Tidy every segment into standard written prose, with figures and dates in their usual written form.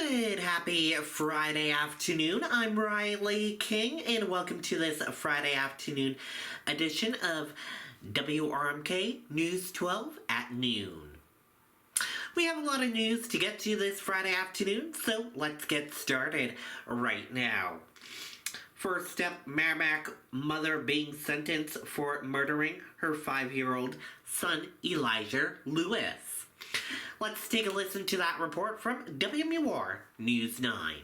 Good, happy Friday afternoon. I'm Riley King, and welcome to this Friday afternoon edition of WRMK News 12 at noon. We have a lot of news to get to this Friday afternoon, so let's get started right now. First up, Merrimack mother being sentenced for murdering her 5-year-old son, Elijah Lewis. Let's take a listen to that report from WMUR News 9.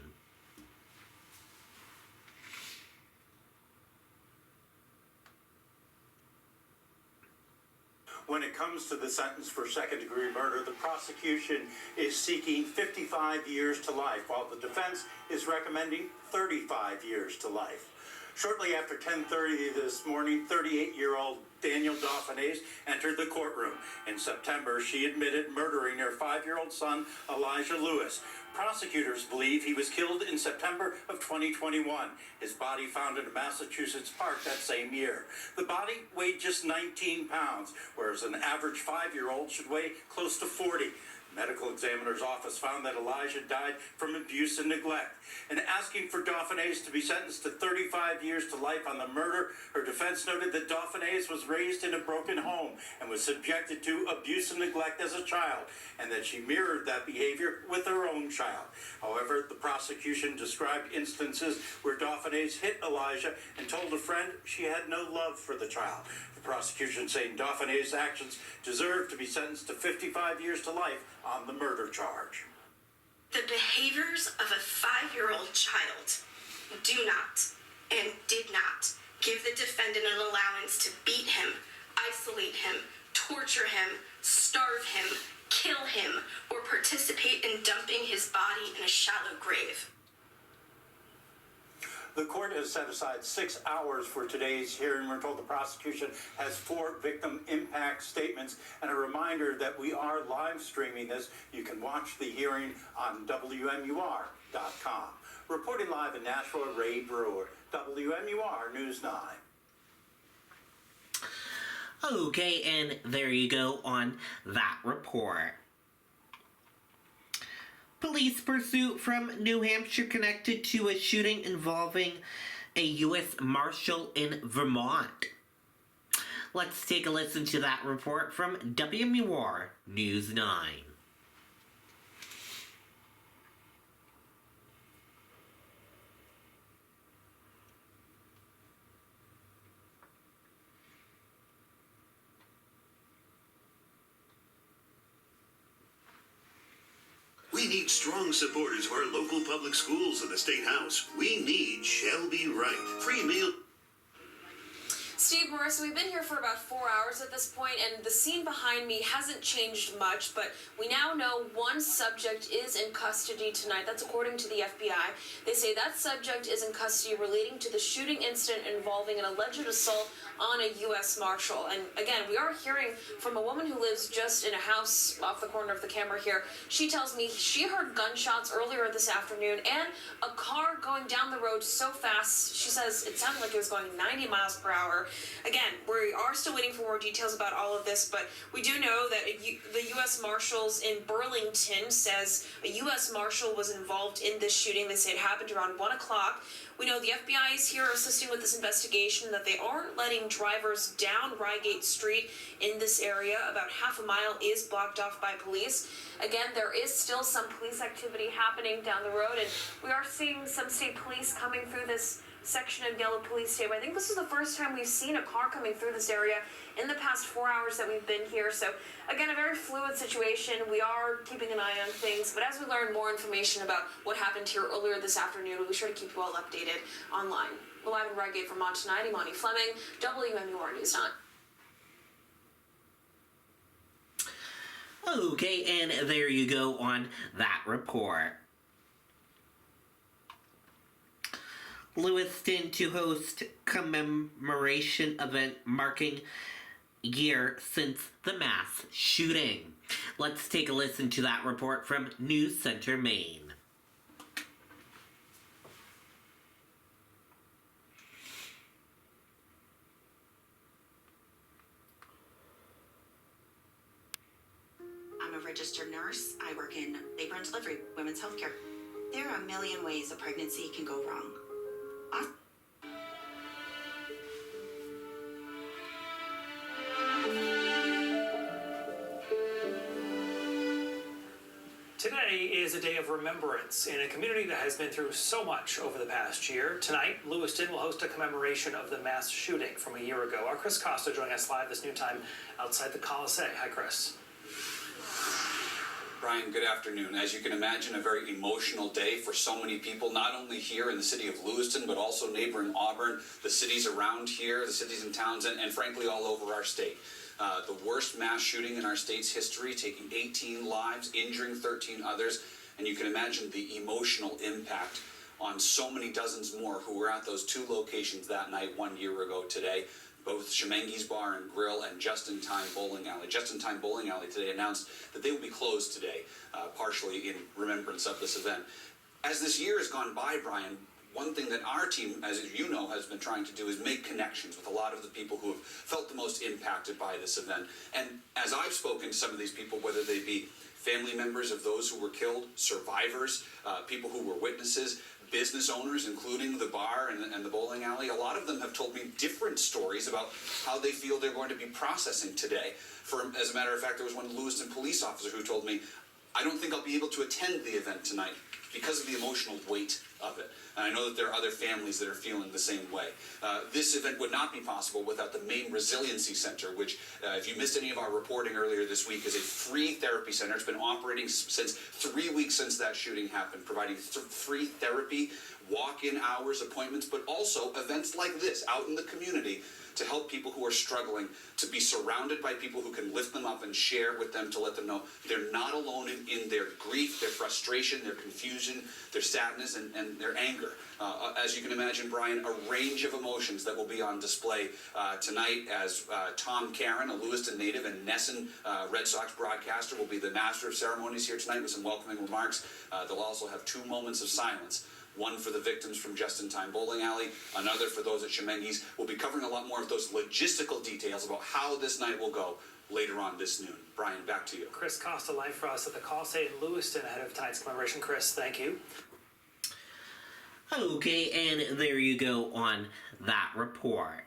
When it comes to the sentence for second-degree murder, the prosecution is seeking 55 years to life, while the defense is recommending 35 years to life. Shortly after 10:30 this morning, 38-year-old Daniel Dauphinais entered the courtroom. In September, she admitted murdering her 5-year-old son, Elijah Lewis. Prosecutors believe he was killed in September of 2021. His body found in a Massachusetts park that same year. The body weighed just 19 pounds, whereas an average 5-year-old should weigh close to 40. The medical examiner's office found that Elijah died from abuse and neglect. In asking for Dauphinais to be sentenced to 35 years to life on the murder, her defense noted that Dauphinais was raised in a broken home and was subjected to abuse and neglect as a child, and that she mirrored that behavior with her own child. However, the prosecution described instances where Dauphinais hit Elijah and told a friend she had no love for the child. The prosecution saying Dauphinais' actions deserve to be sentenced to 55 years to life on the murder charge. The behaviors of a 5-year-old child do not and did not give the defendant an allowance to beat him, isolate him, torture him, starve him, kill him, or participate in dumping his body in a shallow grave. The court has set aside 6 hours for today's hearing. We're told the prosecution has 4 victim impact statements, and a reminder that we are live streaming this. You can watch the hearing on WMUR.com. Reporting live in Nashville, Ray Brewer, WMUR News 9. Okay, and there you go on that report. Police pursuit from New Hampshire connected to a shooting involving a U.S. Marshal in Vermont. Let's take a listen to that report from WMUR News 9. We need strong supporters for our local public schools and the State House. We need Shelby Wright. Free meal. Steve, Marissa, we've been here for about 4 hours at this point, and the scene behind me hasn't changed much, but we now know one subject is in custody tonight. That's according to the FBI. They say that subject is in custody relating to the shooting incident involving an alleged assault on a U.S. Marshal. And again, we are hearing from a woman who lives just in a house off the corner of the camera here. She tells me she heard gunshots earlier this afternoon and a car going down the road so fast, she says it sounded like it was going 90 miles per hour. Again, we are still waiting for more details about all of this, but we do know that the U.S. Marshals in Burlington says a U.S. Marshal was involved in this shooting. They say it happened around 1 o'clock. We know the FBI is here assisting with this investigation, that they aren't letting drivers down Rygate Street in this area. About half a mile is blocked off by police. Again, there is still some police activity happening down the road, and we are seeing some state police coming through this section of Yellow Police State. I think this is the first time we've seen a car coming through this area in the past 4 hours that we've been here. So again, a very fluid situation. We are keeping an eye on things, but as we learn more information about what happened here earlier this afternoon, we'll be sure to keep you all updated online. We're live in Rygate, Vermont tonight. Imani Fleming, WMUR News 9. Okay, and there you go on that report. Lewiston to host commemoration event marking year since the mass shooting. Let's take a listen to that report from News Center, Maine. I'm a registered nurse. I work in labor and delivery, women's healthcare. There are a million ways a pregnancy can go wrong. Today is a day of remembrance in a community that has been through so much over the past year. Tonight, Lewiston will host a commemoration of the mass shooting from a year ago. Our Chris Costa joining us live this new time outside the Coliseum. Hi, Chris. Brian, good afternoon. As you can imagine, a very emotional day for so many people, not only here in the city of Lewiston, but also neighboring Auburn, the cities around here, the cities and towns, and frankly, all over our state. The worst mass shooting in our state's history, taking 18 lives, injuring 13 others, and you can imagine the emotional impact on so many dozens more who were at those two locations that night 1 year ago today. Both Shemengi's Bar and Grill and Just in Time Bowling Alley. Just in Time Bowling Alley today announced that they will be closed today, partially in remembrance of this event. As this year has gone by, Brian, one thing that our team, as you know, has been trying to do is make connections with a lot of the people who have felt the most impacted by this event. And as I've spoken to some of these people, whether they be family members of those who were killed, survivors, people who were witnesses, business owners, including the bar and the bowling alley, a lot of them have told me different stories about how they feel they're going to be processing today. As a matter of fact, there was one Lewiston police officer who told me, I don't think I'll be able to attend the event tonight because of the emotional weight of it. And I know that there are other families that are feeling the same way. This event would not be possible without the Maine Resiliency Center, which, if you missed any of our reporting earlier this week, is a free therapy center. It's been operating since 3 weeks since that shooting happened, providing free therapy, walk-in hours, appointments, but also events like this out in the community to help people who are struggling, to be surrounded by people who can lift them up and share with them to let them know they're not alone in their grief, their frustration, their confusion, their sadness, and their anger. As you can imagine, Brian, a range of emotions that will be on display tonight as Tom Caron, a Lewiston native and Nesson Red Sox broadcaster, will be the master of ceremonies here tonight with some welcoming remarks. They'll also have 2 moments of silence. One for the victims from Just in Time Bowling Alley, another for those at Shemengi's. We'll be covering a lot more of those logistical details about how this night will go later on this noon. Brian, back to you. Chris Costa live for us at the Coliseum in Lewiston ahead of tonight's commemoration. Chris, thank you. Okay, and there you go on that report.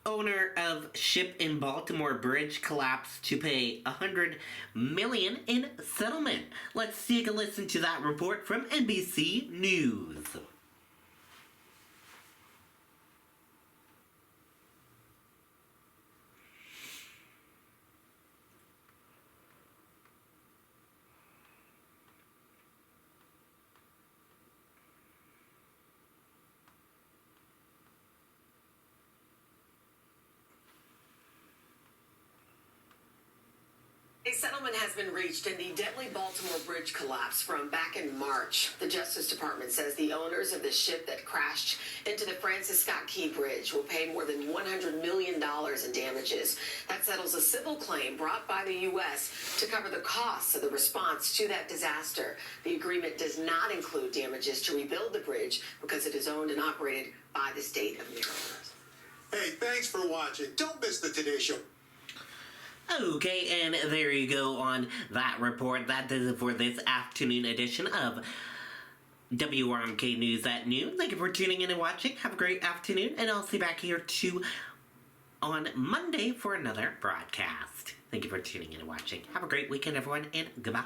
Owner of ship in Baltimore bridge collapsed to pay $100 million in settlement. Let's take a listen to that report from NBC News. A settlement has been reached in the deadly Baltimore bridge collapse from back in March. The Justice Department says the owners of the ship that crashed into the Francis Scott Key Bridge will pay more than $100 million in damages. That settles a civil claim brought by the U.S. to cover the costs of the response to that disaster. The agreement does not include damages to rebuild the bridge because it is owned and operated by the state of Maryland. Hey, thanks for watching. Don't miss the Today Show. Okay, and there you go on that report. That does it for this afternoon edition of WRMK News at Noon. Thank you for tuning in and watching. Have a great afternoon, and I'll see you back here on Monday for another broadcast. Thank you for tuning in and watching. Have a great weekend, everyone, and goodbye.